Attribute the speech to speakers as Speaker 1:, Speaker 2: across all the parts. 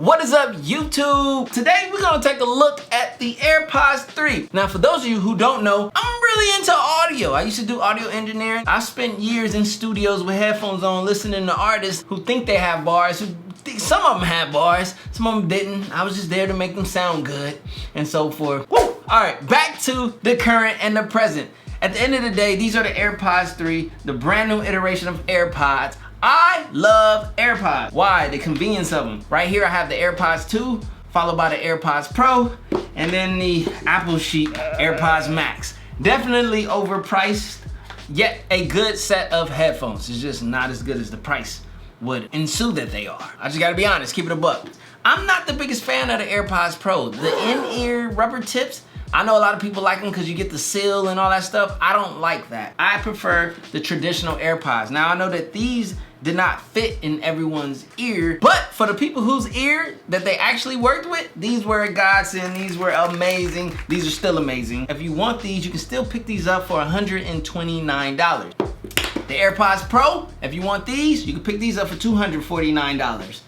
Speaker 1: What is up, YouTube? Today we're gonna take a look at the AirPods 3. Now, for those of you who don't know, I'm really into audio. I used to do audio engineering. I spent years in studios with headphones on listening to artists who think they have bars, some of them had bars, some of them didn't. I was just there to make them sound good and so forth. Woo! All right, back to the current and the present. At the end of the day, these are the AirPods 3, the brand new iteration of AirPods. I love AirPods. Why? The convenience of them. Right here I have the AirPods 2, followed by the AirPods Pro, and then the Apple Sheet AirPods Max. Definitely overpriced, yet a good set of headphones. It's just not as good as the price would ensue that they are. I just gotta be honest, keep it a buck. I'm not the biggest fan of the AirPods Pro. The in-ear rubber tips, I know a lot of people like them because you get the seal and all that stuff. I don't like that. I prefer the traditional AirPods. Now I know that these did not fit in everyone's ear, but for the people whose ear that they actually worked with, these were a godsend. These were amazing. These are still amazing. If you want these, you can still pick these up for $129. The AirPods Pro, if you want these, you can pick these up for $249.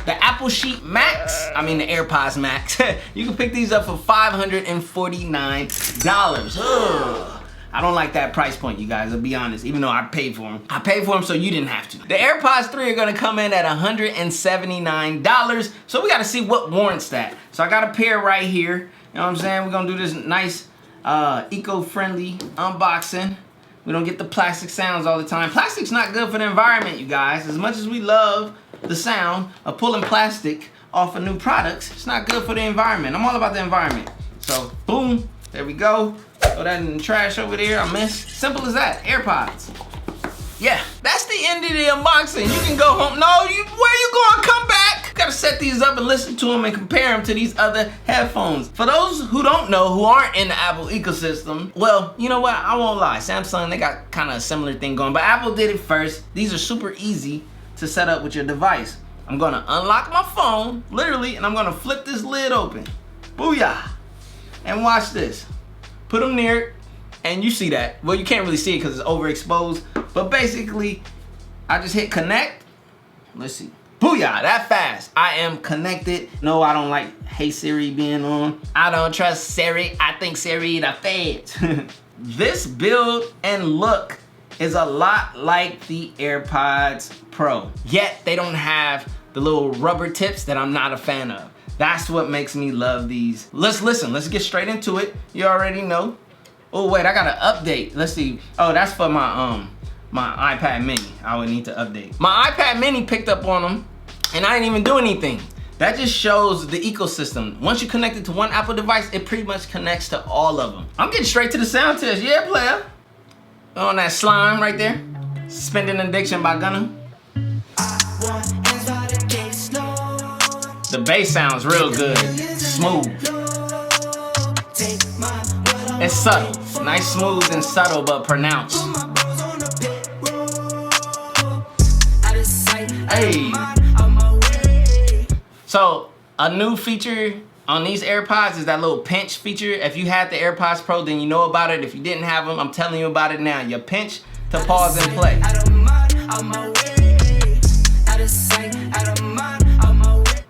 Speaker 1: The Apple Sheet Max, the AirPods Max, you can pick these up for $549. Ugh. I don't like that price point, you guys, I'll be honest, even though I paid for them. I paid for them so you didn't have to. The AirPods 3 are gonna come in at $179, so we gotta see what warrants that. So I got a pair right here, you know what I'm saying? We're gonna do this nice, eco-friendly unboxing. We don't get the plastic sounds all the time. Plastic's not good for the environment, you guys. As much as we love the sound of pulling plastic off of new products, it's not good for the environment. I'm all about the environment. So, boom, there we go. Throw that in the trash over there, I missed. Simple as that, AirPods. Yeah, that's the end of the unboxing. You can go home. No, where you going? Come back. You gotta set these up and listen to them and compare them to these other headphones. For those who don't know, who aren't in the Apple ecosystem, well, you know what? I won't lie. Samsung, they got kind of a similar thing going, but Apple did it first. These are super easy to set up with your device. I'm gonna unlock my phone, literally, and I'm gonna flip this lid open. Booyah. And watch this. Put them near it, and you see that. Well, you can't really see it because it's overexposed, but basically, I just hit connect. Let's see. Booyah, that fast. I am connected. No, I don't like Hey Siri being on. I don't trust Siri. I think Siri the feds. This build and look is a lot like the AirPods Pro, yet they don't have the little rubber tips that I'm not a fan of. That's what makes me love these. Let's listen, let's get straight into it. You already know. Oh wait, I gotta update. Let's see. Oh, that's for my my iPad mini. I would need to update. My iPad mini picked up on them and I didn't even do anything. That just shows the ecosystem. Once you connect it to one Apple device, it pretty much connects to all of them. I'm getting straight to the sound test. Yeah, player. On that slime right there. Suspended Addiction by Gunna. The bass sounds real good, smooth. It's subtle, nice, smooth, and subtle, but pronounced. Hey. So, a new feature on these AirPods is that little pinch feature. If you had the AirPods Pro, then you know about it. If you didn't have them, I'm telling you about it now. You pinch to pause and play.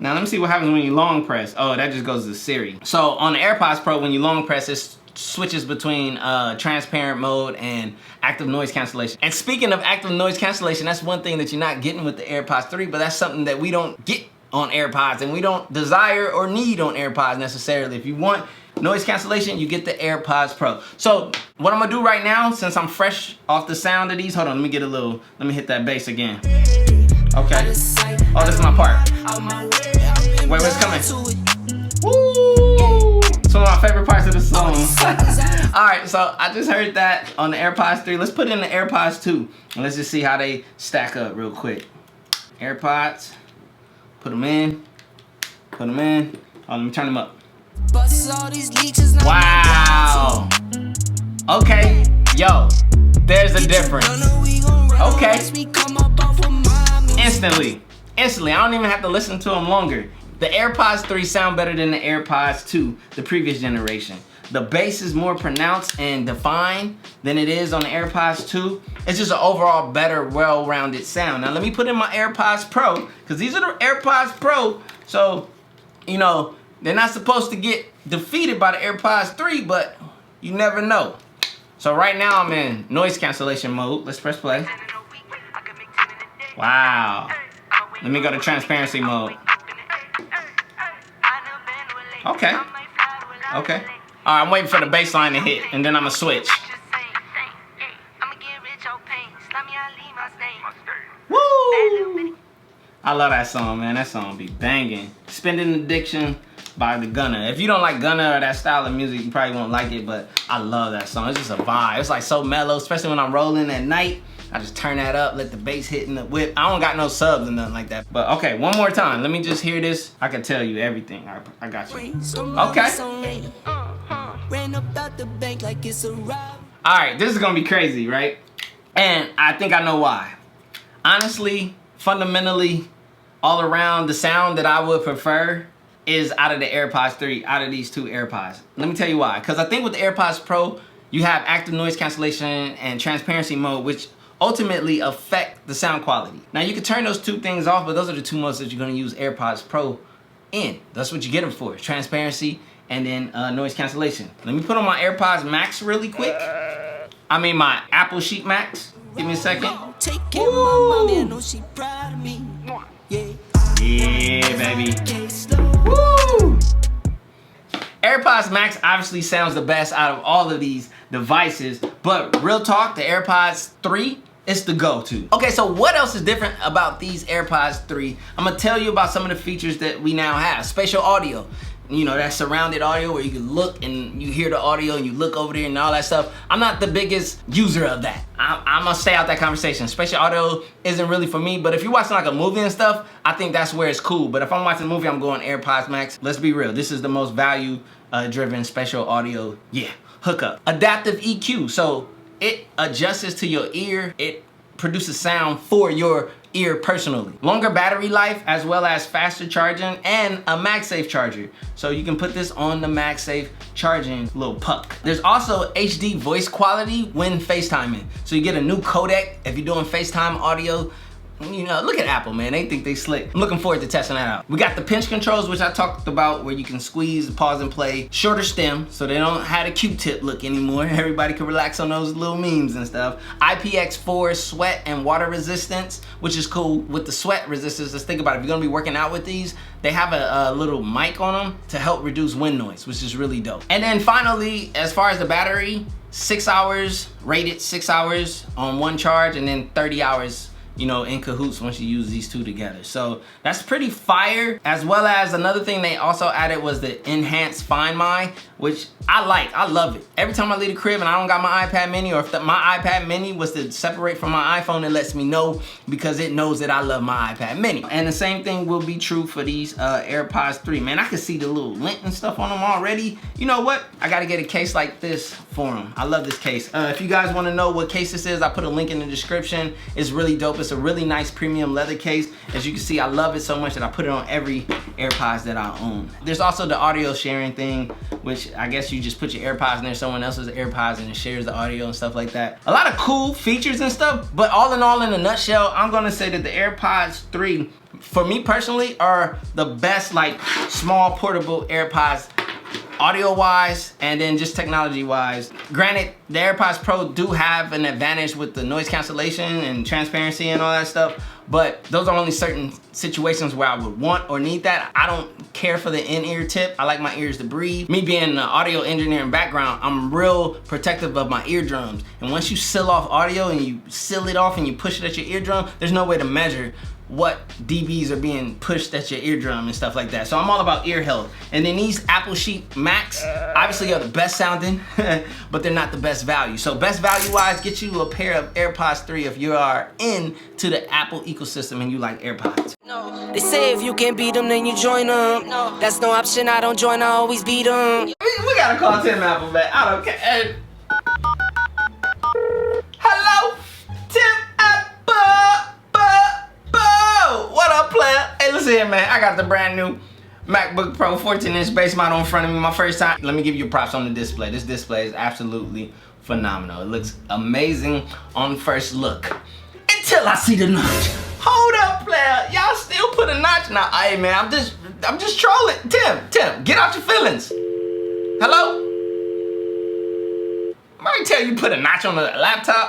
Speaker 1: Now let me see what happens when you long press. Oh, that just goes to Siri. So on the AirPods Pro, when you long press, it switches between transparent mode and active noise cancellation. And speaking of active noise cancellation, that's one thing that you're not getting with the AirPods 3, but that's something that we don't get on AirPods and we don't desire or need on AirPods necessarily. If you want noise cancellation, you get the AirPods Pro. So what I'm gonna do right now, since I'm fresh off the sound of these, hold on, let me hit that bass again. Okay. Oh, this is my part. Wait, what's coming? Woo! It's one of my favorite parts of the song. Alright, so I just heard that on the AirPods 3. Let's put in the AirPods 2. And let's just see how they stack up real quick. AirPods. Put them in. Put them in. Oh, let me turn them up. Wow. Okay. Yo, there's a difference. Okay. Instantly. I don't even have to listen to them longer. The AirPods 3 sound better than the AirPods 2, the previous generation. The bass is more pronounced and defined than it is on the AirPods 2. It's just an overall better, well-rounded sound. Now let me put in my AirPods Pro, because these are the AirPods Pro, so, you know, they're not supposed to get defeated by the AirPods 3, but you never know. So right now I'm in noise cancellation mode. Let's press play. Wow. Let me go to transparency mode. Okay. Okay. All right, I'm waiting for the bass line to hit, and then I'm gonna switch. Woo! I love that song, man. That song be banging. Spending Addiction by the Gunna. If you don't like Gunna or that style of music, you probably won't like it, but I love that song. It's just a vibe. It's like so mellow, especially when I'm rolling at night. I just turn that up, let the bass hit in the whip. I don't got no subs or nothing like that. But okay, one more time. Let me just hear this. I can tell you everything. I got you. Okay. All right, this is gonna be crazy, right? And I think I know why. Honestly, fundamentally, all around, the sound that I would prefer is out of the AirPods 3, out of these two AirPods. Let me tell you why. Because I think with the AirPods Pro, you have active noise cancellation and transparency mode, which ultimately affect the sound quality. Now you can turn those two things off, but those are the two modes that you're gonna use AirPods Pro in. That's what you get them for, transparency and then noise cancellation. Let me put on my AirPods Max really quick. I mean my Apple Sheet Max. Give me a second. Yeah, baby. Woo! AirPods Max obviously sounds the best out of all of these devices, but real talk, the AirPods 3, it's the go-to. Okay, so what else is different about these AirPods 3? I'm gonna tell you about some of the features that we now have. Spatial audio. You know, that surrounded audio where you can look and you hear the audio and you look over there and all that stuff. I'm not the biggest user of that. I'm gonna stay out that conversation. Spatial audio isn't really for me, but if you're watching like a movie and stuff, I think that's where it's cool. But if I'm watching a movie, I'm going AirPods Max. Let's be real, this is the most value driven spatial audio, hookup. Adaptive EQ, so it adjusts to your ear. It produces sound for your ear personally. Longer battery life, as well as faster charging and a MagSafe charger. So you can put this on the MagSafe charging little puck. There's also HD voice quality when FaceTiming. So you get a new codec if you're doing FaceTime audio. You know, look at Apple, man. They think they slick. I'm looking forward to testing that out. We got the pinch controls, which I talked about, where you can squeeze, pause, and play. Shorter stem, so they don't have a Q-tip look anymore. Everybody can relax on those little memes and stuff. IPX4 sweat and water resistance, which is cool. With the sweat resistance, let's think about it. If you're gonna be working out with these, they have a little mic on them to help reduce wind noise, which is really dope. And then finally, as far as the battery, 6 hours, rated 6 hours on one charge, and then 30 hours, you know, in cahoots once you use these two together. So that's pretty fire. As well as another thing they also added was the enhanced Find My, which I like, I love it. Every time I leave the crib and I don't got my iPad mini, or if my iPad mini was to separate from my iPhone, it lets me know because it knows that I love my iPad mini. And the same thing will be true for these AirPods 3. Man, I can see the little lint and stuff on them already. You know what? I gotta get a case like this for them. I love this case. If you guys wanna know what case this is, I put a link in the description. It's really dope. It's a really nice premium leather case. As you can see, I love it so much that I put it on every AirPods that I own. There's also the audio sharing thing, which I guess you just put your AirPods near someone else's AirPods and it shares the audio and stuff like that. A lot of cool features and stuff, but all in all, in a nutshell, I'm gonna say that the AirPods 3, for me personally, are the best like small portable AirPods audio wise and then just technology wise. Granted, the AirPods Pro do have an advantage with the noise cancellation and transparency and all that stuff, but those are only certain situations where I would want or need that. I don't care for the in-ear tip. I like my ears to breathe. Me being an audio engineering background, I'm real protective of my eardrums. And once you seal off audio and you seal it off and you push it at your eardrum, there's no way to measure what dBs are being pushed at your eardrum and stuff like that. So I'm all about ear health. And then these Apple Sheet Max obviously are the best sounding, but they're not the best value. So best value wise, get you a pair of AirPods 3 if you are into the Apple ecosystem and you like AirPods.
Speaker 2: No. They say if you can't beat them, then you join them. No. That's no option, I don't join, I always beat them.
Speaker 1: We gotta call Tim Apple, man. I don't care. Hello, Tim Apple. What up, player? Hey, listen here, man. I got the brand new MacBook Pro 14-inch base model in front of me, my first time. Let me give you props on the display. This display is absolutely phenomenal. It looks amazing on first look. Until I see the notch. Hold up, player. Y'all still put a notch? Now, hey man, I'm just trolling. Tim, get out your feelings. Hello? I already tell you put a notch on the laptop.